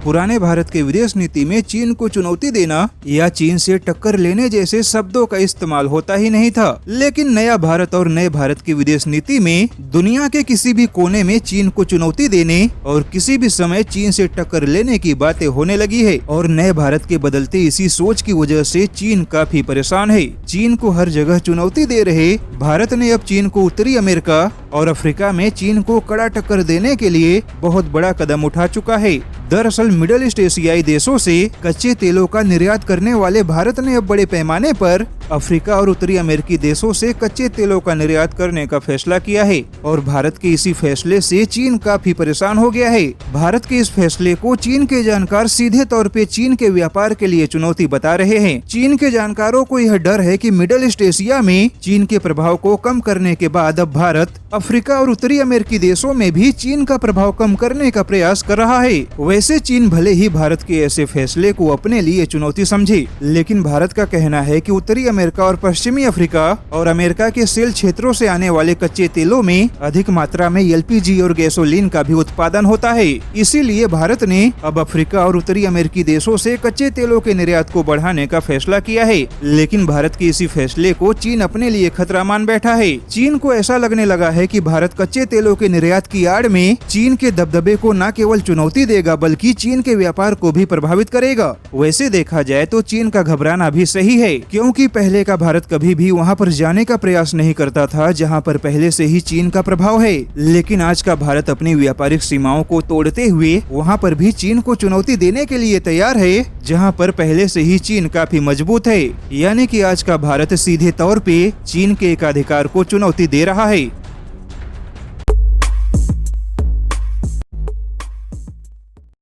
पुराने भारत के विदेश नीति में चीन को चुनौती देना या चीन से टक्कर लेने जैसे शब्दों का इस्तेमाल होता ही नहीं था। लेकिन नया भारत और नए भारत की विदेश नीति में दुनिया के किसी भी कोने में चीन को चुनौती देने और किसी भी समय चीन से टक्कर लेने की बातें होने लगी है। और नए भारत के बदलते इसी सोच की वजह से चीन काफी परेशान है। चीन को हर जगह चुनौती दे रहे भारत ने अब चीन को उत्तरी अमेरिका और अफ्रीका में चीन को कड़ा टक्कर देने के लिए बहुत बड़ा कदम उठा चुका है। दरअसल मिडिल ईस्ट एशियाई देशों से कच्चे तेलों का निर्यात करने वाले भारत ने अब बड़े पैमाने पर अफ्रीका और उत्तरी अमेरिकी देशों से कच्चे तेलों का निर्यात करने का फैसला किया है। और भारत के इसी फैसले से चीन काफी परेशान हो गया है। भारत के इस फैसले को चीन के जानकार सीधे तौर पे चीन के व्यापार के लिए चुनौती बता रहे हैं। चीन के जानकारों को यह डर है कि मिडिल ईस्ट एशिया में चीन के प्रभाव को कम करने के बाद अब भारत अफ्रीका और उत्तरी अमेरिकी देशों में भी चीन का प्रभाव कम करने का प्रयास कर रहा है। वैसे चीन भले ही भारत के ऐसे फैसले को अपने लिए चुनौती समझे, लेकिन भारत का कहना है कि उत्तरी अमेरिका और पश्चिमी अफ्रीका और अमेरिका के सेल क्षेत्रों से आने वाले कच्चे तेलों में अधिक मात्रा में एलपीजी और गैसोलीन का भी उत्पादन होता है। इसीलिए भारत ने अब अफ्रीका और उत्तरी अमेरिकी देशों से कच्चे तेलों के निर्यात को बढ़ाने का फैसला किया है। लेकिन भारत के इसी फैसले को चीन अपने लिए खतरा मान बैठा है। चीन को ऐसा लगने लगा है कि भारत कच्चे तेलों के निर्यात की आड़ में चीन के दबदबे को न केवल चुनौती देगा बल्कि चीन के व्यापार को भी प्रभावित करेगा। वैसे देखा जाए तो चीन का घबराना भी सही है, क्योंकि पहले का भारत कभी भी वहां पर जाने का प्रयास नहीं करता था जहां पर पहले से ही चीन का प्रभाव है। लेकिन आज का भारत अपनी व्यापारिक सीमाओं को तोड़ते हुए वहां पर भी चीन को चुनौती देने के लिए तैयार है, जहां पर पहले से ही चीन काफी मजबूत है। यानी कि आज का भारत सीधे तौर पे चीन के एकाधिकार को चुनौती दे रहा है।